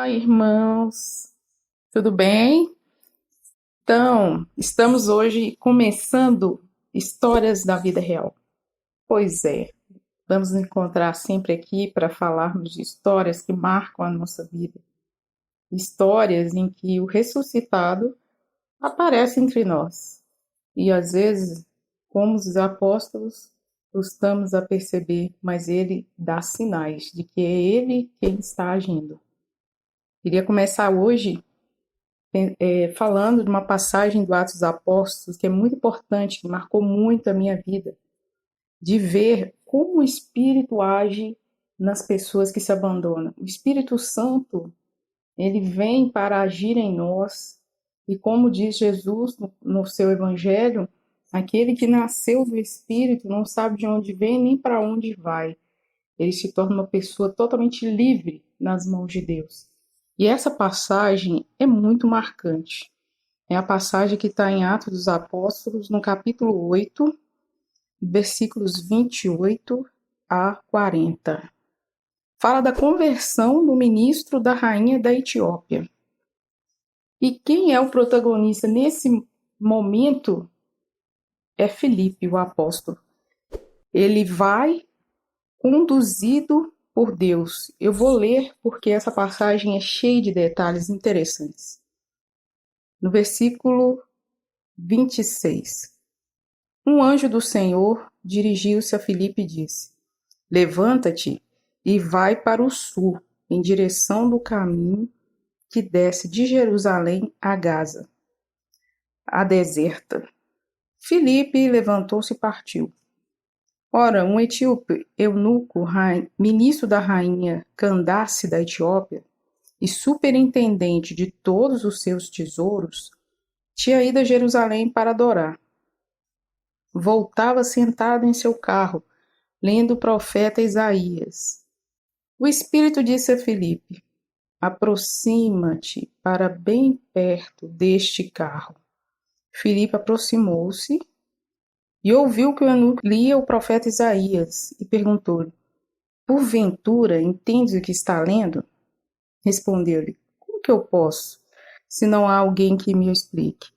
Olá, irmãos, tudo bem? Então, estamos hoje começando histórias da vida real. Pois é, vamos nos encontrar sempre aqui para falarmos de histórias que marcam a nossa vida. Histórias em que o ressuscitado aparece entre nós. E às vezes, como os apóstolos, custamos a perceber, mas ele dá sinais de que é ele quem está agindo. Queria começar hoje falando de uma passagem do Atos dos Apóstolos que é muito importante, que marcou muito a minha vida, de ver como o Espírito age nas pessoas que se abandonam. O Espírito Santo, ele vem para agir em nós, e como diz Jesus no seu Evangelho, aquele que nasceu do Espírito não sabe de onde vem nem para onde vai. Ele se torna uma pessoa totalmente livre nas mãos de Deus. E essa passagem é muito marcante. É a passagem que está em Atos dos Apóstolos, no capítulo 8, versículos 28 a 40. Fala da conversão do ministro da rainha da Etiópia. E quem é o protagonista nesse momento é Filipe, o apóstolo. Ele vai conduzido por Deus. Eu vou ler porque essa passagem é cheia de detalhes interessantes. No versículo 26. Um anjo do Senhor dirigiu-se a Filipe e disse: Levanta-te e vai para o sul, em direção do caminho que desce de Jerusalém a Gaza, a deserta. Filipe levantou-se e partiu. Ora, um etíope, eunuco, ministro da rainha Candace da Etiópia e superintendente de todos os seus tesouros, tinha ido a Jerusalém para adorar. Voltava sentado em seu carro, lendo o profeta Isaías. O Espírito disse a Filipe: Aproxima-te para bem perto deste carro. Filipe aproximou-se e ouviu que o eunuco lia o profeta Isaías e perguntou-lhe: Porventura, entendes o que está lendo? Respondeu-lhe: Como que eu posso, se não há alguém que me explique?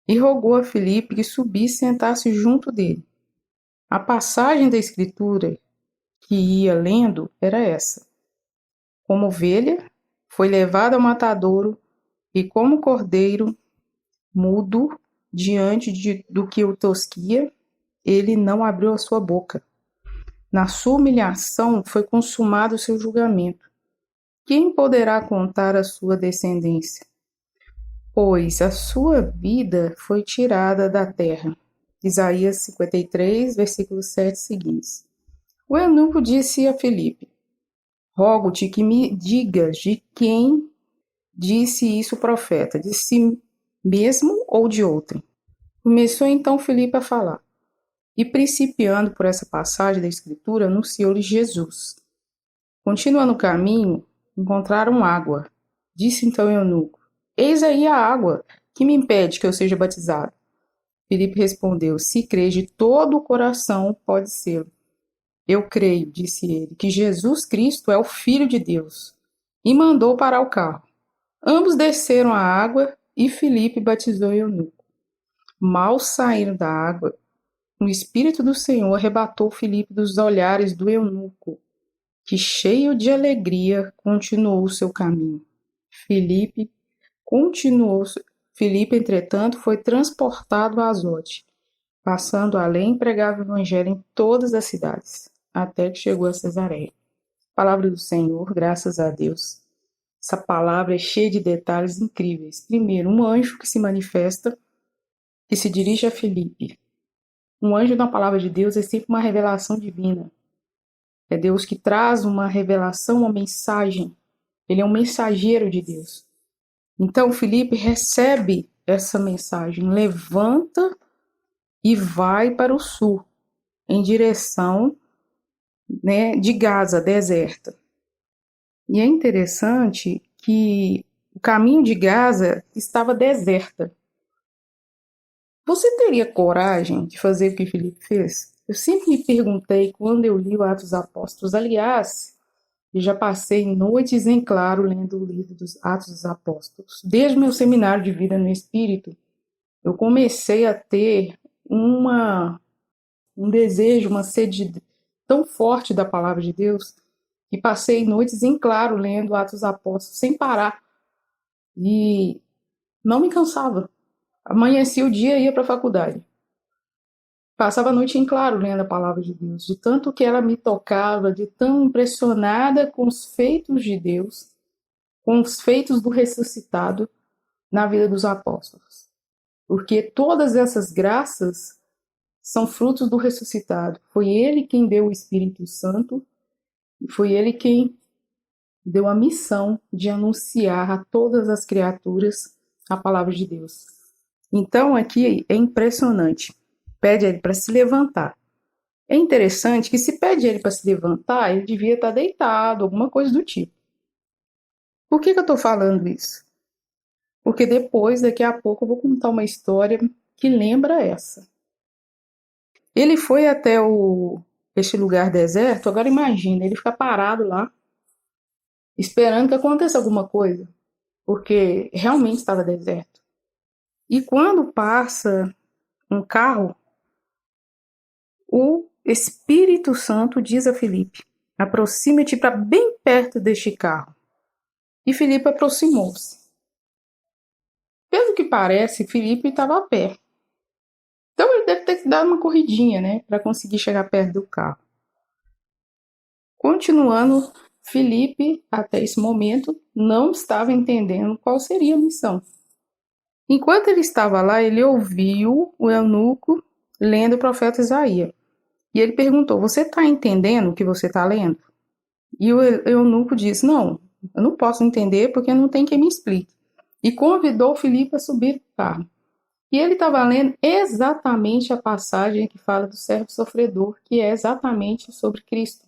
E rogou a Filipe que subisse e sentasse junto dele. A passagem da Escritura que ia lendo era essa: Como ovelha, foi levado ao matadouro, e como cordeiro mudo diante do que o tosquia, ele não abriu a sua boca. Na sua humilhação foi consumado o seu julgamento. Quem poderá contar a sua descendência? Pois a sua vida foi tirada da terra. Isaías 53, versículos 7 seguintes. O eunuco disse a Filipe: Rogo-te que me digas de quem disse isso o profeta, de si mesmo ou de outrem. Começou então Filipe a falar. E principiando por essa passagem da Escritura, anunciou-lhe Jesus. Continuando o caminho, encontraram água. Disse então o eunuco: Eis aí a água, que me impede que eu seja batizado? Filipe respondeu: Se crês de todo o coração, pode ser. Eu creio, disse ele, que Jesus Cristo é o Filho de Deus. E mandou parar o carro. Ambos desceram a água e Filipe batizou o eunuco. Mal saíram da água, o Espírito do Senhor arrebatou Filipe dos olhares do eunuco, que, cheio de alegria, continuou o seu caminho. Filipe, entretanto, foi transportado a Azote. Passando além, pregava o evangelho em todas as cidades, até que chegou a Cesareia. Palavra do Senhor, graças a Deus. Essa palavra é cheia de detalhes incríveis. Primeiro, um anjo que se manifesta, que se dirige a Filipe. Um anjo na palavra de Deus é sempre uma revelação divina. É Deus que traz uma revelação, uma mensagem. Ele é um mensageiro de Deus. Então, Filipe recebe essa mensagem. Levanta e vai para o sul, em direção, de Gaza, deserta. E é interessante que o caminho de Gaza estava deserta. Você teria coragem de fazer o que Filipe fez? Eu sempre me perguntei quando eu li o Atos dos Apóstolos. Aliás, e já passei noites em claro lendo o livro dos Atos dos Apóstolos. Desde o meu seminário de vida no Espírito, eu comecei a ter um desejo, uma sede tão forte da palavra de Deus, que passei noites em claro lendo Atos dos Apóstolos sem parar. E não me cansava. Amanhecia o dia e ia para a faculdade. Passava a noite em claro lendo a palavra de Deus, de tanto que ela me tocava, de tão impressionada com os feitos de Deus, com os feitos do ressuscitado na vida dos apóstolos. Porque todas essas graças são frutos do ressuscitado. Foi ele quem deu o Espírito Santo, e foi ele quem deu a missão de anunciar a todas as criaturas a palavra de Deus. Então aqui é impressionante. Pede a ele para se levantar. É interessante que se pede a ele para se levantar, ele devia estar deitado, alguma coisa do tipo. Por que eu estou falando isso? Porque depois, daqui a pouco, eu vou contar uma história que lembra essa. Ele foi até este lugar deserto, agora imagina, ele fica parado lá, esperando que aconteça alguma coisa, porque realmente estava deserto. E quando passa um carro, o Espírito Santo diz a Filipe: aproxima-te para bem perto deste carro. E Filipe aproximou-se. Pelo que parece, Filipe estava a pé. Então ele deve ter dado uma corridinha, né, para conseguir chegar perto do carro. Continuando, Filipe, até esse momento, não estava entendendo qual seria a missão. Enquanto ele estava lá, ele ouviu o eunuco lendo o profeta Isaías. E ele perguntou: você está entendendo o que você está lendo? E o eunuco disse: não, eu não posso entender porque não tem quem me explique. E convidou Filipe a subir no carro. E ele estava lendo exatamente a passagem que fala do servo sofredor, que é exatamente sobre Cristo.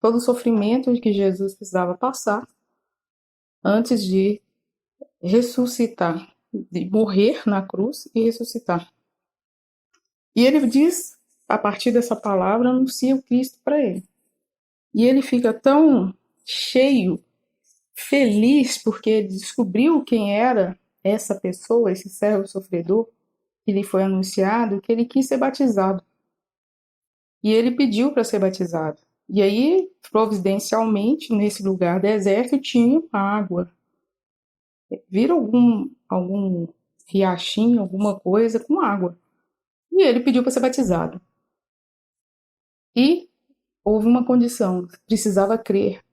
Todo o sofrimento que Jesus precisava passar antes de ressuscitar, de morrer na cruz e ressuscitar. E ele diz, a partir dessa palavra, anuncia o Cristo para ele. E ele fica tão cheio, feliz, porque ele descobriu quem era essa pessoa, esse servo sofredor, que lhe foi anunciado, que ele quis ser batizado. E ele pediu para ser batizado. E aí, providencialmente, nesse lugar deserto, tinha água. Vira algum riachinho, alguma coisa com água. E ele pediu para ser batizado. E houve uma condição: precisava crer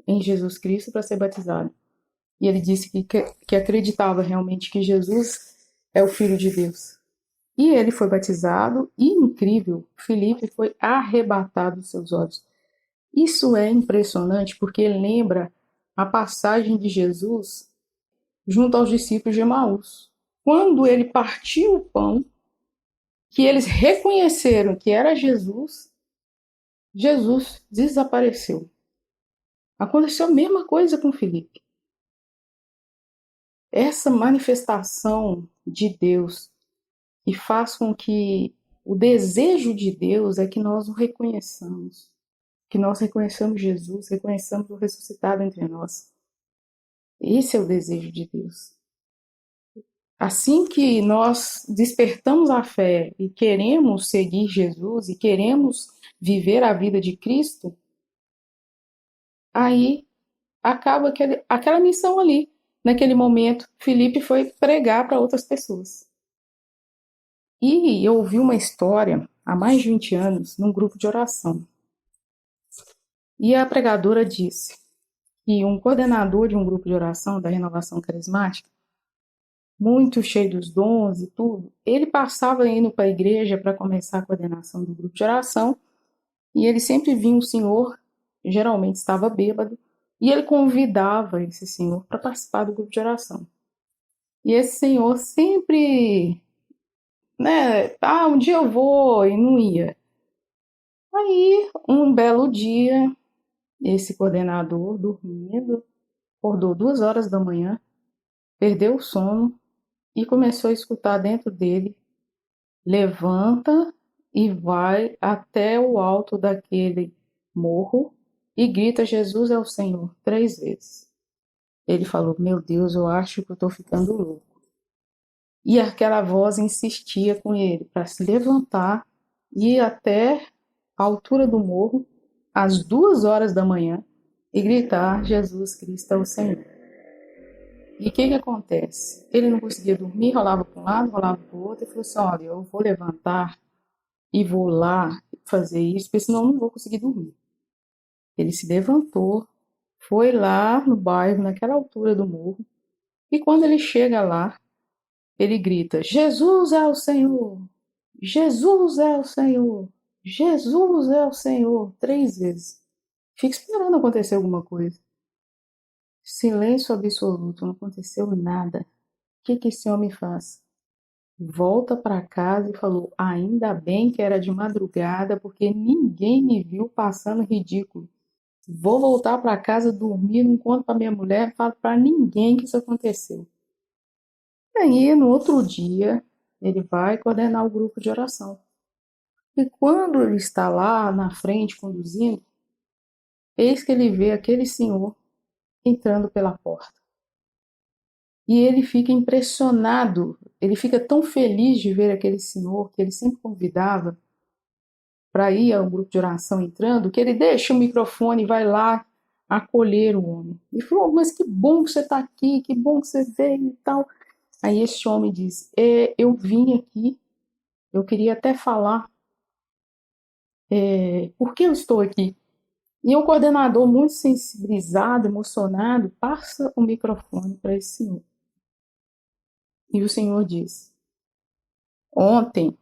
em Jesus Cristo para ser batizado. E ele disse que acreditava realmente que Jesus é o Filho de Deus. E ele foi batizado e, incrível, Filipe foi arrebatado dos seus olhos. Isso é impressionante porque lembra a passagem de Jesus junto aos discípulos de Emaús. Quando ele partiu o pão, que eles reconheceram que era Jesus, Jesus desapareceu. Aconteceu a mesma coisa com Filipe. Essa manifestação de Deus que faz com que o desejo de Deus é que nós o reconheçamos, que nós reconheçamos Jesus, reconheçamos o ressuscitado entre nós. Esse é o desejo de Deus. Assim que nós despertamos a fé e queremos seguir Jesus e queremos viver a vida de Cristo, aí acaba aquela missão ali. Naquele momento, Filipe foi pregar para outras pessoas. E eu ouvi uma história há mais de 20 anos num grupo de oração. E a pregadora disse que um coordenador de um grupo de oração da Renovação Carismática, muito cheio dos dons e tudo, ele passava indo para a igreja para começar a coordenação do grupo de oração, e ele sempre via um senhor, geralmente estava bêbado, e ele convidava esse senhor para participar do grupo de oração. E esse senhor sempre, né, um dia eu vou, e não ia. Aí, um belo dia, esse coordenador, dormindo, acordou 2 horas da manhã, perdeu o sono e começou a escutar dentro dele: levanta e vai até o alto daquele morro e grita: Jesus é o Senhor, 3 vezes. Ele falou: meu Deus, eu acho que eu estou ficando louco. E aquela voz insistia com ele para se levantar e ir até a altura do morro, às 2 horas da manhã, e gritar: Jesus Cristo é o Senhor. E o que acontece? Ele não conseguia dormir, rolava para um lado, rolava para o outro, e falou assim: olha, eu vou levantar e vou lá fazer isso, porque senão eu não vou conseguir dormir. Ele se levantou, foi lá no bairro, naquela altura do morro, e quando ele chega lá, ele grita: Jesus é o Senhor! Jesus é o Senhor! Jesus é o Senhor! 3 vezes. Fica esperando acontecer alguma coisa. Silêncio absoluto, não aconteceu nada. O que esse homem faz? Volta para casa e falou: ainda bem que era de madrugada, porque ninguém me viu passando ridículo. Vou voltar para casa dormir, não conto para minha mulher, não falo para ninguém que isso aconteceu. E aí, no outro dia, ele vai coordenar o grupo de oração. E quando ele está lá na frente conduzindo, eis que ele vê aquele senhor entrando pela porta. E ele fica impressionado, ele fica tão feliz de ver aquele senhor que ele sempre convidava para ir ao grupo de oração entrando, que ele deixa o microfone e vai lá acolher o homem. E falou: mas que bom que você está aqui, que bom que você veio e tal. Aí esse homem diz: eu vim aqui, eu queria até falar por que eu estou aqui. E o coordenador, muito sensibilizado, emocionado, passa o microfone para esse senhor. E o senhor diz: ontem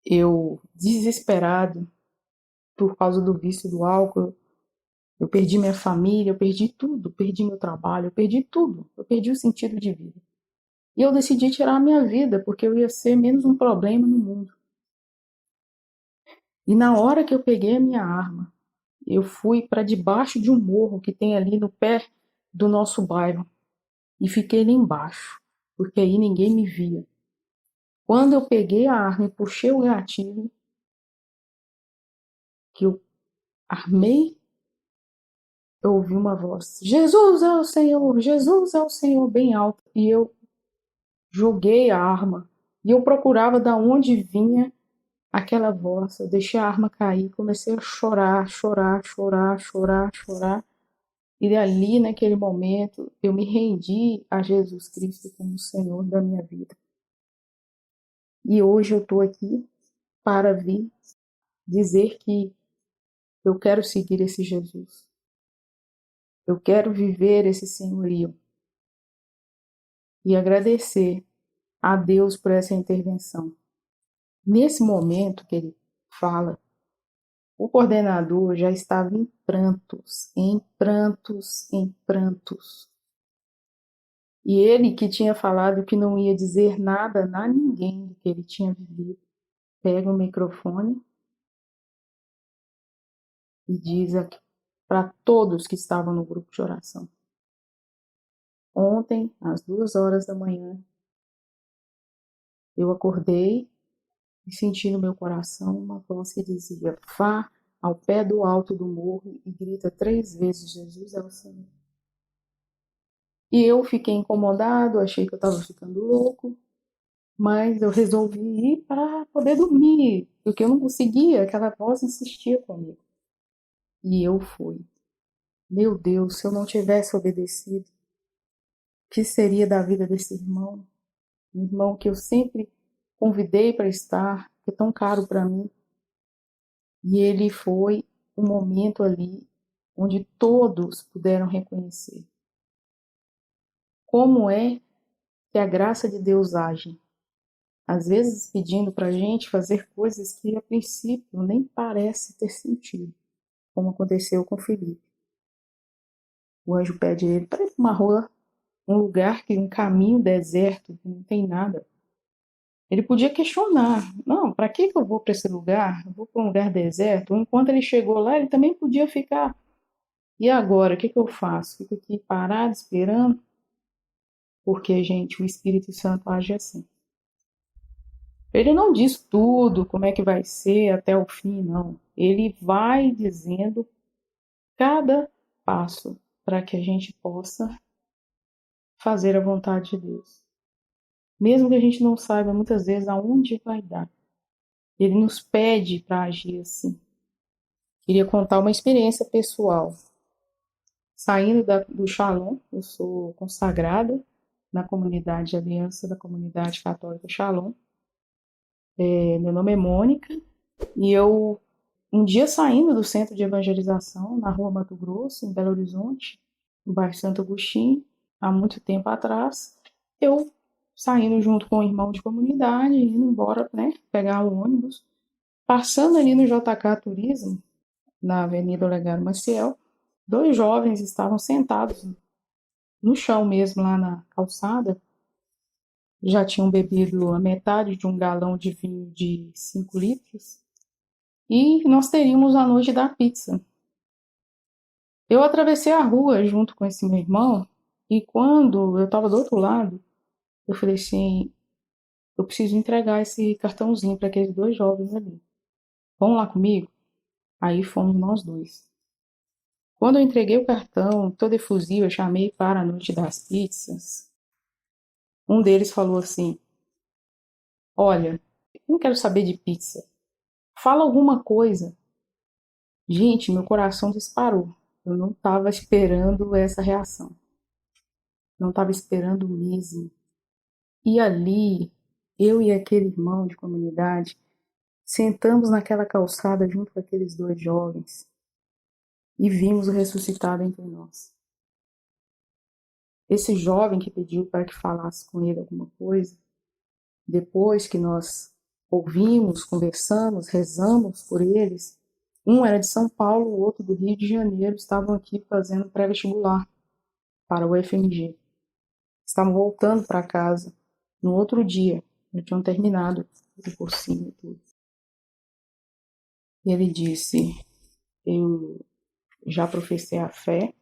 eu, desesperado por causa do vício do álcool, eu perdi minha família, eu perdi tudo, perdi meu trabalho, eu perdi tudo, eu perdi o sentido de vida. E eu decidi tirar a minha vida, porque eu ia ser menos um problema no mundo. E na hora que eu peguei a minha arma, eu fui para debaixo de um morro que tem ali no pé do nosso bairro e fiquei lá embaixo, porque aí ninguém me via. Quando eu peguei a arma e puxei o gatilho, que eu armei, eu ouvi uma voz: Jesus é o Senhor, Jesus é o Senhor, bem alto. E eu joguei a arma e eu procurava de onde vinha aquela voz. Eu deixei a arma cair, comecei a chorar, chorar, chorar, chorar, chorar. E ali, naquele momento, eu me rendi a Jesus Cristo como Senhor da minha vida. E hoje eu estou aqui para vir dizer que eu quero seguir esse Jesus. Eu quero viver esse senhorio. E agradecer a Deus por essa intervenção. Nesse momento que ele fala, o coordenador já estava em prantos, em prantos, em prantos. E ele que tinha falado que não ia dizer nada a ninguém do que ele tinha vivido, pega o microfone e diz para todos que estavam no grupo de oração: ontem, às 2 horas da manhã, eu acordei e senti no meu coração uma voz que dizia: vá ao pé do alto do morro e grita 3 vezes: Jesus é o Senhor. E eu fiquei incomodado, achei que eu estava ficando louco, mas eu resolvi ir para poder dormir, porque eu não conseguia, aquela voz insistia comigo. E eu fui. Meu Deus, se eu não tivesse obedecido, o que seria da vida desse irmão? Um irmão que eu sempre convidei para estar, que é tão caro para mim. E ele foi um momento ali onde todos puderam reconhecer como é que a graça de Deus age. Às vezes pedindo para a gente fazer coisas que a princípio nem parece ter sentido, como aconteceu com Felipe. O anjo pede ele para ir para uma rua, um lugar, um caminho deserto, que não tem nada. Ele podia questionar: não, para que eu vou para esse lugar? Eu vou para um lugar deserto. Enquanto ele chegou lá, ele também podia ficar: e agora, o que eu faço? Fico aqui parado, esperando? Porque, gente, o Espírito Santo age assim. Ele não diz tudo, como é que vai ser até o fim, não. Ele vai dizendo cada passo para que a gente possa fazer a vontade de Deus. Mesmo que a gente não saiba muitas vezes aonde vai dar. Ele nos pede para agir assim. Queria contar uma experiência pessoal. Saindo do Shalom, eu sou consagrada na comunidade de Aliança da Comunidade Católica Shalom. Meu nome é Mônica e eu, um dia saindo do centro de evangelização, na rua Mato Grosso, em Belo Horizonte, no bairro Santo Agostinho, há muito tempo atrás, eu saindo junto com um irmão de comunidade, indo embora, né, pegar o ônibus, passando ali no JK Turismo, na Avenida Olegário Maciel, 2 jovens estavam sentados no chão mesmo, lá na calçada, já tinham bebido a metade de um galão de vinho de 5 litros, e nós teríamos a noite da pizza. Eu atravessei a rua junto com esse meu irmão, e quando eu estava do outro lado, eu falei assim, eu preciso entregar esse cartãozinho para aqueles 2 jovens ali. Vão lá comigo? Aí fomos nós 2. Quando eu entreguei o cartão, todo efusivo, eu chamei para a noite das pizzas. Um deles falou assim, olha, não quero saber de pizza. Fala alguma coisa. Gente, meu coração disparou. Eu não estava esperando essa reação. Não estava esperando mesmo. E ali, eu e aquele irmão de comunidade, sentamos naquela calçada junto com aqueles 2 jovens e vimos o ressuscitado entre nós. Esse jovem que pediu para que falasse com ele alguma coisa, depois que nós ouvimos, conversamos, rezamos por eles, um era de São Paulo, o outro do Rio de Janeiro, estavam aqui fazendo pré-vestibular para o FMG. Estavam voltando para casa no outro dia, já tinham terminado o cursinho e tudo. E ele disse, eu já professei a fé,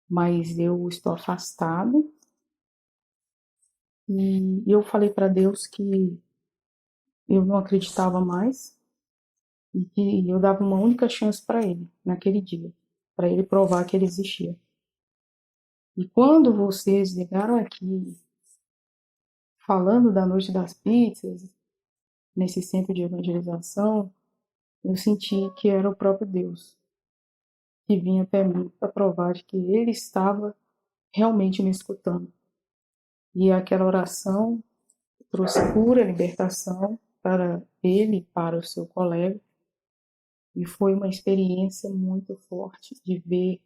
mas eu estou afastado. E eu falei para Deus que eu não acreditava mais e que eu dava uma única chance para ele naquele dia, para ele provar que ele existia. E quando vocês ligaram aqui falando da noite das pizzas, nesse centro de evangelização, eu senti que era o próprio Deus que vinha até mim para provar que ele estava realmente me escutando. E aquela oração trouxe cura, libertação para ele e para o seu colega. E foi uma experiência muito forte de ver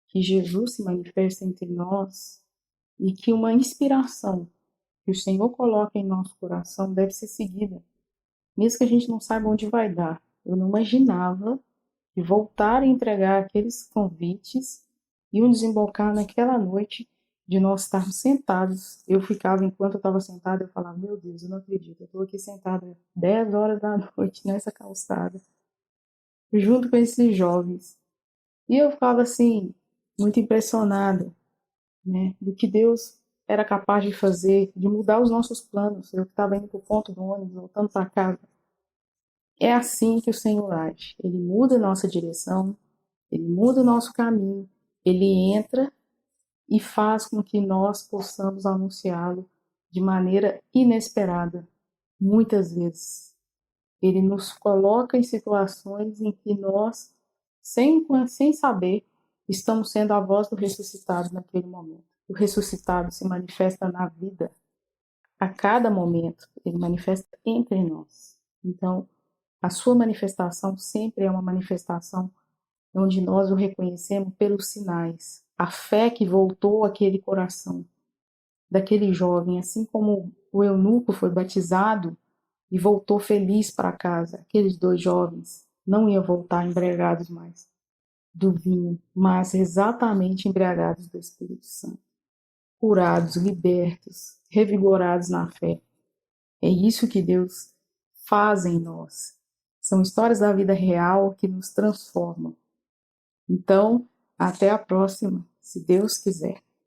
que Jesus se manifesta entre nós e que uma inspiração que o Senhor coloca em nosso coração deve ser seguida, mesmo que a gente não saiba onde vai dar. Eu não imaginava que voltar a entregar aqueles convites iam desembocar naquela noite de nós estarmos sentados. Eu ficava, enquanto eu estava sentada, eu falava, meu Deus, eu não acredito, eu estou aqui sentada 10 horas da noite nessa calçada, junto com esses jovens. E eu ficava assim, muito impressionada, né, do que Deus era capaz de fazer, de mudar os nossos planos. Eu estava indo para o ponto do ônibus, voltando para casa. É assim que o Senhor age. Ele muda a nossa direção, ele muda o nosso caminho, ele entra e faz com que nós possamos anunciá-lo de maneira inesperada, muitas vezes. Ele nos coloca em situações em que nós, sem saber, estamos sendo a voz do ressuscitado naquele momento. O ressuscitado se manifesta na vida a cada momento, ele manifesta entre nós. Então, a sua manifestação sempre é uma manifestação onde nós o reconhecemos pelos sinais. A fé que voltou àquele coração daquele jovem, assim como o eunuco foi batizado e voltou feliz para casa. Aqueles 2 jovens não iam voltar embriagados mais do vinho, mas exatamente embriagados do Espírito Santo. Curados, libertos, revigorados na fé. É isso que Deus faz em nós. São histórias da vida real que nos transformam. Então, até a próxima, se Deus quiser.